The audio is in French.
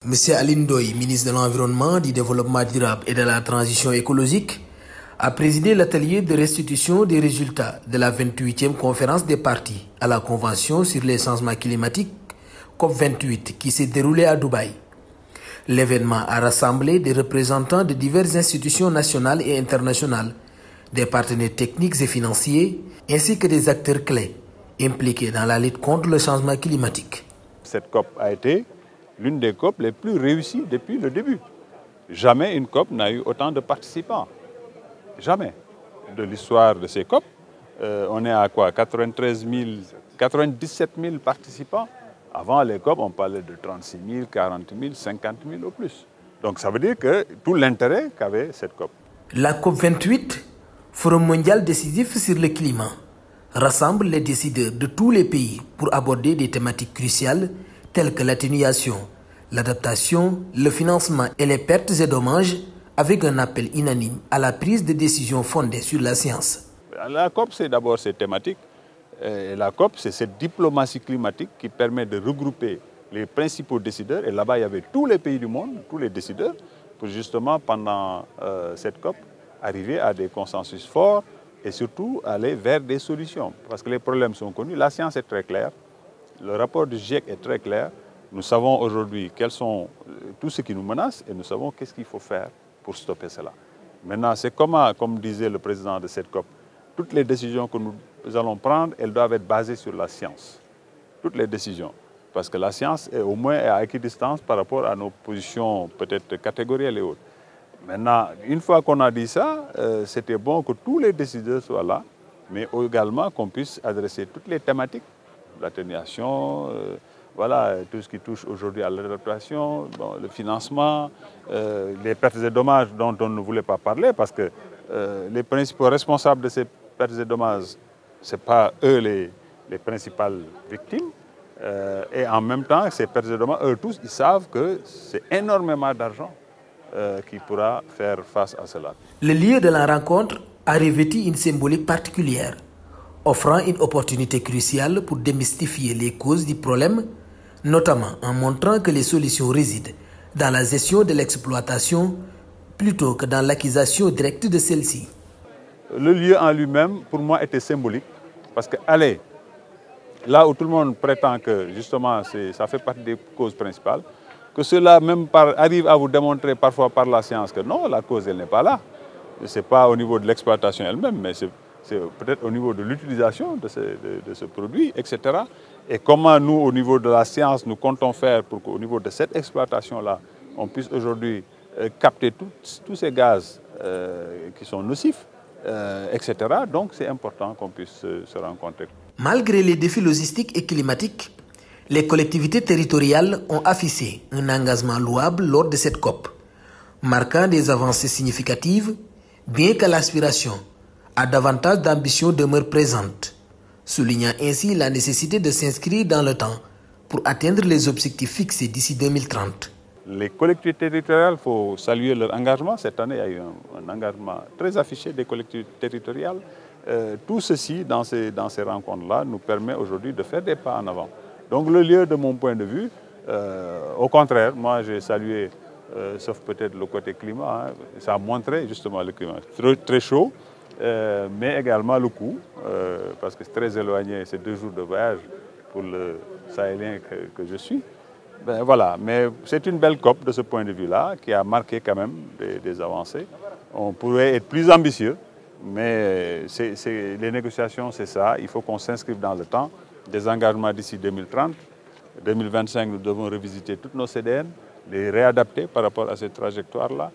Monsieur Aline Ndoye, ministre de l'Environnement, du Développement durable et de la Transition écologique, a présidé l'atelier de restitution des résultats de la 28e conférence des parties à la Convention sur les changements climatiques COP28 qui s'est déroulée à Dubaï. L'événement a rassemblé des représentants de diverses institutions nationales et internationales, des partenaires techniques et financiers, ainsi que des acteurs clés impliqués dans la lutte contre le changement climatique. Cette COP a été l'une des COP les plus réussies depuis le début. Jamais une COP n'a eu autant de participants. Jamais. De l'histoire de ces COP, on est à quoi? 97 000 participants. Avant les COP, on parlait de 36 000, 40 000, 50 000 au plus. Donc ça veut dire que tout l'intérêt qu'avait cette COP. La COP28, Forum mondial décisif sur le climat, rassemble les décideurs de tous les pays pour aborder des thématiques cruciales telles que l'atténuation, l'adaptation, le financement et les pertes et dommages, avec un appel unanime à la prise de décisions fondées sur la science. La COP, c'est d'abord ces thématiques. Et la COP, c'est cette diplomatie climatique qui permet de regrouper les principaux décideurs. Et là-bas, il y avait tous les pays du monde, tous les décideurs, pour justement, pendant cette COP, arriver à des consensus forts et surtout aller vers des solutions. Parce que les problèmes sont connus. La science est très claire. Le rapport du GIEC est très clair. Nous savons aujourd'hui quels sont tout ce qui nous menace et nous savons qu'est-ce qu'il faut faire pour stopper cela. Maintenant, c'est comment, comme disait le président de cette COP, toutes les décisions que nous allons prendre, elles doivent être basées sur la science. Toutes les décisions. Parce que la science est au moins à équidistance par rapport à nos positions peut-être catégorielles et autres. Maintenant, une fois qu'on a dit ça, c'était bon que tous les décideurs soient là, mais également qu'on puisse adresser toutes les thématiques, l'atténuation, voilà, tout ce qui touche aujourd'hui à l'adaptation, bon, le financement, les pertes et dommages dont on ne voulait pas parler parce que les principaux responsables de ces pertes et dommages, ce n'est pas eux les principales victimes. Et en même temps, ces pertes et dommages, eux tous, ils savent que c'est énormément d'argent qui pourra faire face à cela. Le lieu de la rencontre a revêtu une symbolique particulière, offrant une opportunité cruciale pour démystifier les causes du problème, notamment en montrant que les solutions résident dans la gestion de l'exploitation plutôt que dans l'acquisition directe de celle-ci. Le lieu en lui-même, pour moi, était symbolique, parce que aller là où tout le monde prétend que justement ça fait partie des causes principales, que cela même arrive à vous démontrer parfois par la science que non, la cause elle n'est pas là. Ce n'est pas au niveau de l'exploitation elle-même, mais c'est peut-être au niveau de l'utilisation de ce produit, etc. Et comment nous, au niveau de la science, nous comptons faire pour qu'au niveau de cette exploitation-là, on puisse aujourd'hui capter tous ces gaz qui sont nocifs, etc. Donc c'est important qu'on puisse se rencontrer. Malgré les défis logistiques et climatiques, les collectivités territoriales ont affiché un engagement louable lors de cette COP, marquant des avancées significatives, bien que l'aspiration à davantage d'ambition demeure présente, soulignant ainsi la nécessité de s'inscrire dans le temps pour atteindre les objectifs fixés d'ici 2030. Les collectivités territoriales, il faut saluer leur engagement. Cette année, il y a eu un engagement très affiché des collectivités territoriales. Tout ceci, dans ces rencontres-là, nous permet aujourd'hui de faire des pas en avant. Donc le lieu, de mon point de vue, au contraire, moi j'ai salué, sauf peut-être le côté climat, hein, ça a montré justement le climat très chaud, mais également le coût, parce que c'est très éloigné, c'est 2 jours de voyage pour le Sahélien que je suis. Ben voilà, mais c'est une belle COP de ce point de vue-là, qui a marqué quand même des avancées. On pourrait être plus ambitieux, mais les négociations, c'est ça. Il faut qu'on s'inscrive dans le temps. Des engagements d'ici 2030. 2025, nous devons revisiter toutes nos CDN, les réadapter par rapport à cette trajectoire-là.